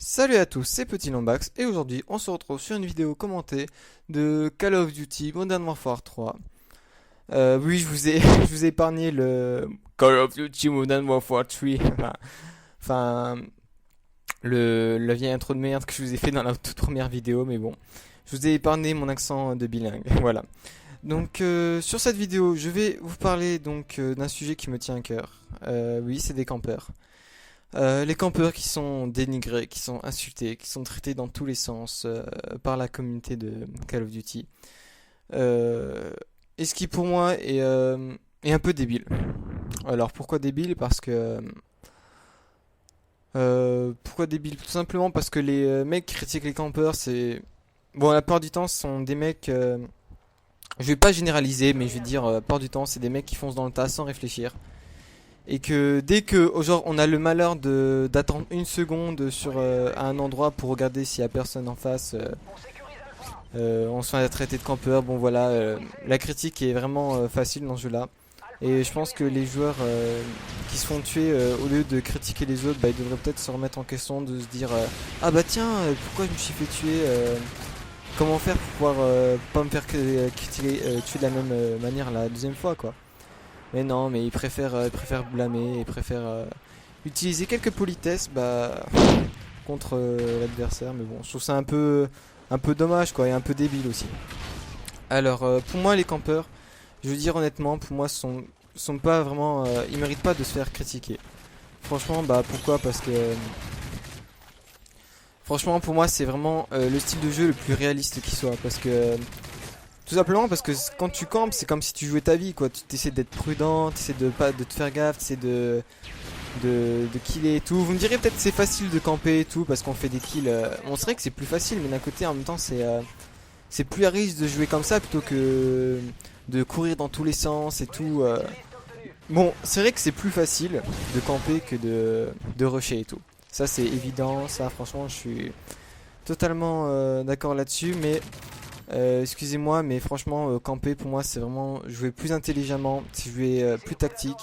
Salut à tous, c'est Petit Lombax et aujourd'hui on se retrouve sur une vidéo commentée de Call of Duty Modern Warfare 3. Oui, je vous ai épargné le Call of Duty Modern Warfare 3, enfin la vieille intro de merde que je vous ai fait dans la toute première vidéo, mais bon, je vous ai épargné mon accent de bilingue, voilà. Donc sur cette vidéo, je vais vous parler d'un sujet qui me tient à cœur. Oui, c'est des campeurs. Les campeurs qui sont dénigrés, qui sont insultés, qui sont traités dans tous les sens par la communauté de Call of Duty. Euh, et ce qui pour moi est un peu débile. Alors pourquoi débile? Parce que pourquoi débile? Tout simplement parce que les mecs qui critiquent les campeurs, c'est bon, la plupart du temps ce sont des mecs. Je vais pas généraliser, mais je vais dire la plupart du temps c'est des mecs qui foncent dans le tas sans réfléchir. Et que dès que genre on a le malheur de d'attendre une seconde sur à un endroit pour regarder s'il y a personne en face, on se fait traiter de campeur. Bon voilà, la critique est vraiment facile dans ce jeu-là. Et je pense que les joueurs qui se font tuer, au lieu de critiquer les autres, bah, ils devraient peut-être se remettre en question, de se dire ah bah tiens, pourquoi je me suis fait tuer, comment faire pour pouvoir pas me faire critiquer, tuer de la même manière la deuxième fois quoi. Mais non, mais ils préfèrent blâmer, ils préfèrent utiliser quelques politesses contre l'adversaire. Mais bon, je trouve ça un peu dommage quoi, et un peu débile aussi. Alors, pour moi, les campeurs, je veux dire honnêtement, pour moi, sont pas vraiment, ils méritent pas de se faire critiquer. Franchement, bah pourquoi? Parce que franchement, pour moi, c'est vraiment le style de jeu le plus réaliste qui soit. Parce que tout simplement parce que quand tu campes, c'est comme si tu jouais ta vie, quoi. Tu essaies d'être prudent, tu essaies de pas de te faire gaffe, tu essaies de killer et tout. Vous me direz peut-être que c'est facile de camper et tout parce qu'on fait des kills. On serait que c'est plus facile, mais d'un côté en même temps c'est plus à risque de jouer comme ça plutôt que de courir dans tous les sens et tout. Bon, c'est vrai que c'est plus facile de camper que de rusher et tout. Ça c'est évident, ça franchement je suis totalement d'accord là-dessus, mais excusez-moi, mais franchement, camper pour moi c'est vraiment jouer plus intelligemment, c'est jouer plus tactique.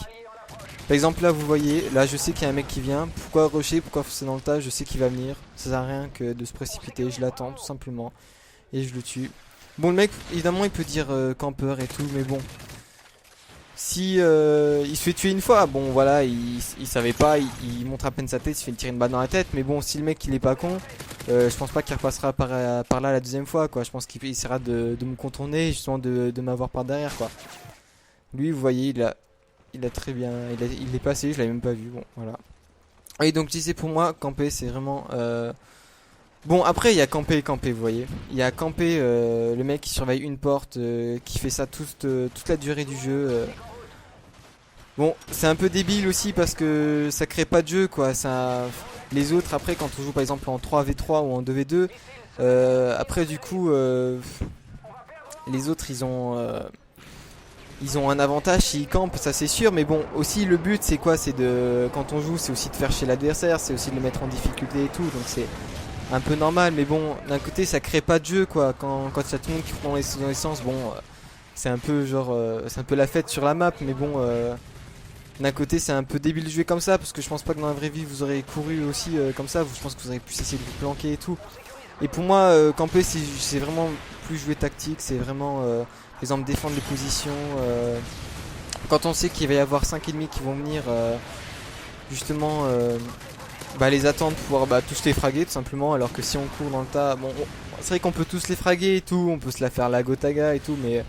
Par exemple, là vous voyez, là je sais qu'il y a un mec qui vient. Pourquoi rusher, pourquoi foncer dans le tas? Je sais qu'il va venir. Ça sert à rien que de se précipiter. Je l'attends tout simplement et je le tue. Bon, le mec, évidemment, il peut dire campeur et tout, mais bon. Si il se fait tuer une fois, bon voilà, il savait pas, il montre à peine sa tête, il se fait tirer une balle dans la tête. Mais bon, si le mec il est pas con, je pense pas qu'il repassera par là la deuxième fois quoi. Je pense qu'il essaiera de me contourner, justement de m'avoir par derrière quoi. Lui, vous voyez, il a très bien, il est passé, je l'avais même pas vu. Bon, voilà. Et donc je disais pour moi, camper c'est vraiment. Bon après il y a camper et camper, vous voyez. Il y a camper, le mec qui surveille une porte, qui fait ça toute la durée du jeu. Bon, c'est un peu débile aussi parce que ça crée pas de jeu quoi. Ça, les autres après quand on joue par exemple en 3v3 ou en 2v2, après du coup les autres ils ont un avantage s'ils campent, ça c'est sûr. Mais bon, aussi le but c'est quoi? C'est de quand on joue, c'est aussi de faire chier l'adversaire, c'est aussi de le mettre en difficulté et tout. Donc c'est un peu normal. Mais bon, d'un côté ça crée pas de jeu quoi. Quand il y a tout le monde qui prend dans les sens, bon, c'est un peu genre, c'est un peu la fête sur la map. Mais bon. D'un côté, c'est un peu débile de jouer comme ça parce que je pense pas que dans la vraie vie vous aurez couru aussi comme ça. Je pense que vous aurez pu essayer de vous planquer et tout. Et pour moi, camper, c'est vraiment plus jouer tactique. C'est vraiment, par exemple, défendre les positions. Quand on sait qu'il va y avoir 5 ennemis qui vont venir, justement, les attendre pour pouvoir tous les fraguer tout simplement. Alors que si on court dans le tas, bon, c'est vrai qu'on peut tous les fraguer et tout. On peut se la faire la Gotaga et tout, mais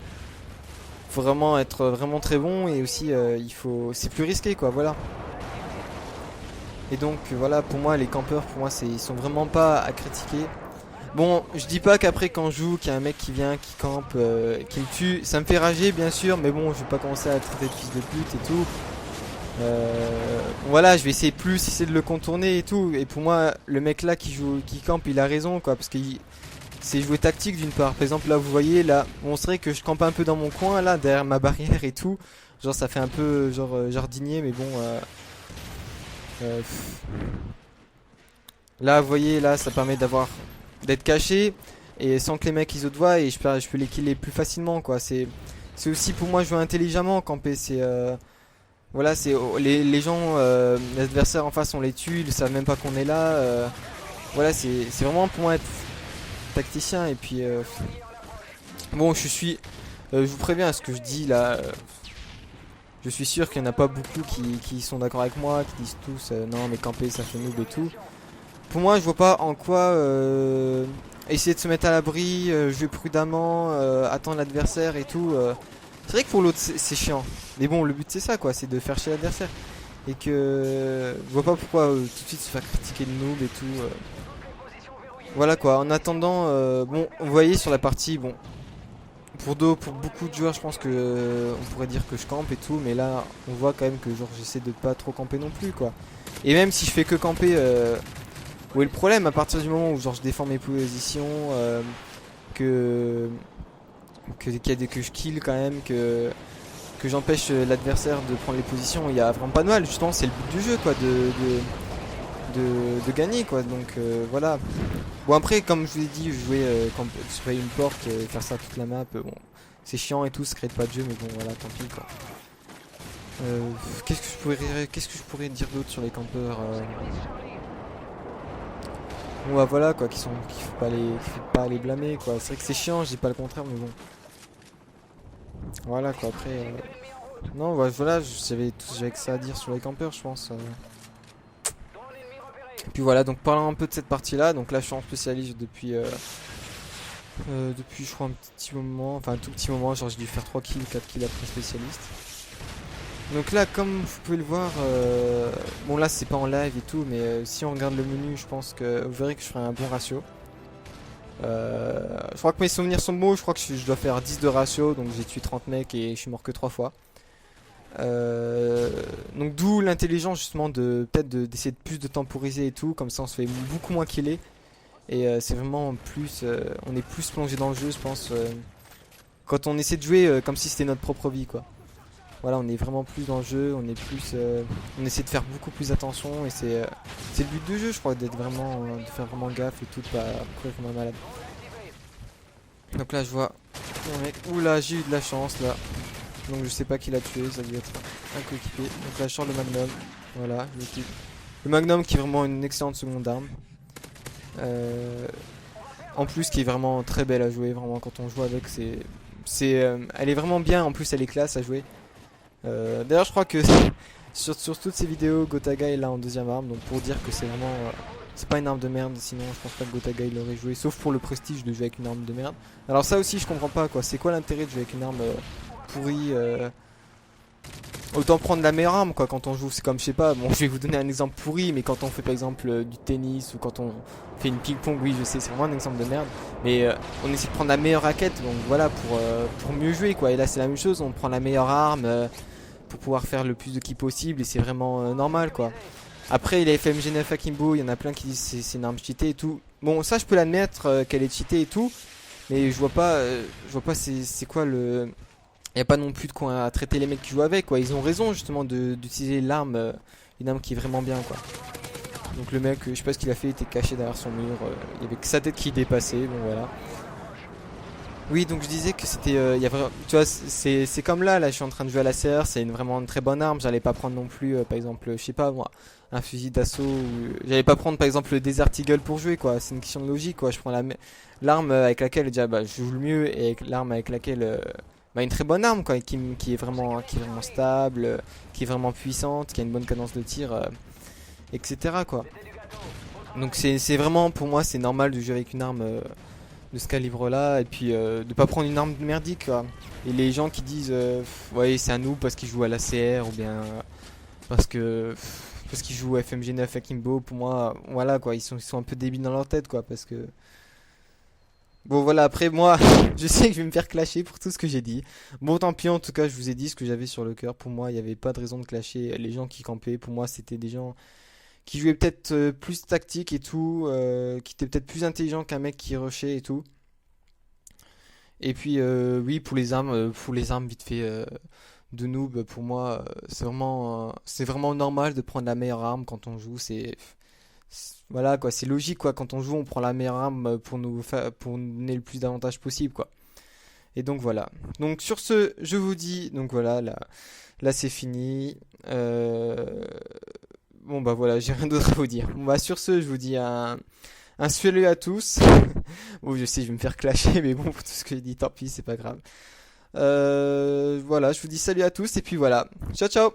faut vraiment être vraiment très bon et aussi c'est plus risqué quoi, voilà. Et donc voilà, pour moi les campeurs pour moi ils sont vraiment pas à critiquer. Bon, je dis pas qu'après quand je joue qu'il y a un mec qui vient, qui campe, qui me tue, ça me fait rager bien sûr, mais bon, je vais pas commencer à le traiter de fils de pute et tout. Voilà, je vais essayer de le contourner et tout. Et pour moi, le mec là qui campe, il a raison quoi, parce qu'il c'est jouer tactique d'une part. Par exemple, là, vous voyez, là, on serait que je campe un peu dans mon coin, là, derrière ma barrière et tout. Genre, ça fait un peu, genre, jardinier, mais bon. Pff. Là, vous voyez, là, ça permet d'être caché et sans que les mecs ils te voient et je peux les killer plus facilement, quoi. C'est aussi pour moi jouer intelligemment, camper. Voilà, les gens, les adversaires en face, on les tue, ils savent même pas qu'on est là. voilà, c'est vraiment pour moi être tacticien. Et puis bon, je vous préviens, ce que je dis là, je suis sûr qu'il n'y en a pas beaucoup qui sont d'accord avec moi, qui disent tous non mais camper ça fait noob et tout. Pour moi, je vois pas en quoi essayer de se mettre à l'abri, jouer prudemment, attendre l'adversaire et tout. C'est vrai que pour l'autre c'est chiant. Mais bon, le but c'est ça quoi, c'est de faire chier l'adversaire. Et que je vois pas pourquoi tout de suite se faire critiquer de noob et tout. Voilà quoi, en attendant, bon, vous voyez sur la partie, bon, pour beaucoup de joueurs, je pense que on pourrait dire que je campe et tout, mais là, on voit quand même que genre j'essaie de pas trop camper non plus quoi. Et même si je fais que camper, où est le problème à partir du moment où genre je défends mes positions, que que je kill quand même, que j'empêche l'adversaire de prendre les positions, il y a vraiment pas de mal. Justement, c'est le but du jeu quoi, de gagner quoi. Donc voilà. Bon après, comme je vous ai dit, jouer quand sur une porte, faire ça toute la map, bon, c'est chiant et tout, ça crée pas de jeu, mais bon voilà, tant pis quoi. Qu'est-ce que je pourrais dire d'autre sur les campeurs Bon bah voilà quoi, qu'il faut pas les blâmer quoi. C'est vrai que c'est chiant, je dis pas le contraire, mais bon. Voilà quoi, après. Non, bah, voilà, j'avais que ça à dire sur les campeurs, je pense. Puis voilà, donc parlant un peu de cette partie-là, donc là je suis en spécialiste depuis je crois un petit moment, enfin un tout petit moment, genre j'ai dû faire 3 kills, 4 kills après spécialiste. Donc là, comme vous pouvez le voir, bon là c'est pas en live et tout, mais si on regarde le menu, je pense que vous verrez que je ferai un bon ratio. Je crois que mes souvenirs sont beaux, je crois que je dois faire 10 de ratio, donc j'ai tué 30 mecs et je suis mort que 3 fois. Donc d'où l'intelligence justement de peut-être d'essayer de plus de temporiser et tout, comme ça on se fait beaucoup moins killer. Et c'est vraiment plus, on est plus plongé dans le jeu je pense, quand on essaie de jouer comme si c'était notre propre vie quoi. Voilà, on est vraiment plus dans le jeu, on est plus, on essaie de faire beaucoup plus attention et c'est le but du jeu je crois, d'être vraiment, de faire vraiment gaffe et tout, de pas courir comme un malade. Donc là je vois, oh mec, oula j'ai eu de la chance là. Donc je sais pas qui l'a tué, ça doit être un coéquipier. Donc là je sors le Magnum, voilà, le Magnum qui est vraiment une excellente seconde arme. En plus qui est vraiment très belle à jouer, vraiment quand on joue avec, elle est vraiment bien, en plus elle est classe à jouer. D'ailleurs je crois que sur toutes ces vidéos Gotaga est là en deuxième arme, donc pour dire que c'est vraiment, c'est pas une arme de merde, sinon je pense pas que Gotaga il l'aurait joué, sauf pour le prestige de jouer avec une arme de merde. Alors ça aussi je comprends pas quoi, c'est quoi l'intérêt de jouer avec une arme pourrie, autant prendre la meilleure arme quoi quand on joue, c'est comme je sais pas, bon je vais vous donner un exemple pourri, mais quand on fait par exemple du tennis ou quand on fait une ping-pong, oui je sais c'est vraiment un exemple de merde, mais on essaie de prendre la meilleure raquette, donc voilà pour mieux jouer quoi, et là c'est la même chose, on prend la meilleure arme pour pouvoir faire le plus de kills possible et c'est vraiment normal quoi. Après il a FMG9 Akimbo, il y en a plein qui disent c'est une arme cheatée et tout, bon ça je peux l'admettre qu'elle est cheatée et tout, mais je vois pas c'est quoi le... Il n'y a pas non plus de quoi à traiter les mecs qui jouent avec quoi. Ils ont raison justement d'utiliser l'arme, une arme qui est vraiment bien quoi. Donc le mec, je sais pas ce qu'il a fait, il était caché derrière son mur, il y avait que sa tête qui dépassait, bon voilà. Oui donc je disais que c'était, tu vois c'est comme là je suis en train de jouer à la CR, c'est vraiment une très bonne arme, j'allais pas prendre non plus par exemple, je sais pas moi, un fusil d'assaut, j'allais pas prendre par exemple le Desert Eagle pour jouer quoi, c'est une question de logique quoi, je prends l'arme avec laquelle déjà bah, je joue le mieux et l'arme avec laquelle... bah, une très bonne arme quoi, qui est vraiment stable, qui est vraiment puissante, qui a une bonne cadence de tir, etc. quoi. Donc c'est vraiment pour moi c'est normal de jouer avec une arme de ce calibre là et puis de pas prendre une arme merdique quoi. Et les gens qui disent ouais c'est un noob parce qu'il joue à la CR ou bien parce que parce qu'il joue à FMG9 Akimbo, pour moi voilà quoi, ils sont un peu débiles dans leur tête quoi, parce que bon voilà, après moi, je sais que je vais me faire clasher pour tout ce que j'ai dit. Bon tant pis, en tout cas je vous ai dit ce que j'avais sur le cœur. Pour moi il n'y avait pas de raison de clasher les gens qui campaient. Pour moi c'était des gens qui jouaient peut-être plus tactique et tout, qui étaient peut-être plus intelligents qu'un mec qui rushait et tout. Et puis oui pour les armes vite fait de noob, pour moi c'est vraiment normal de prendre la meilleure arme quand on joue. Voilà quoi, c'est logique quoi, quand on joue on prend la meilleure arme pour nous donner le plus d'avantages possible quoi. Et donc voilà. Donc sur ce, je vous dis, donc voilà, là c'est fini. Bon bah voilà, j'ai rien d'autre à vous dire. Bon bah sur ce, je vous dis Un salut à tous. Bon, je sais, je vais me faire clasher, mais bon, pour tout ce que j'ai dit, tant pis, c'est pas grave. Voilà, je vous dis salut à tous, et puis voilà. Ciao, ciao!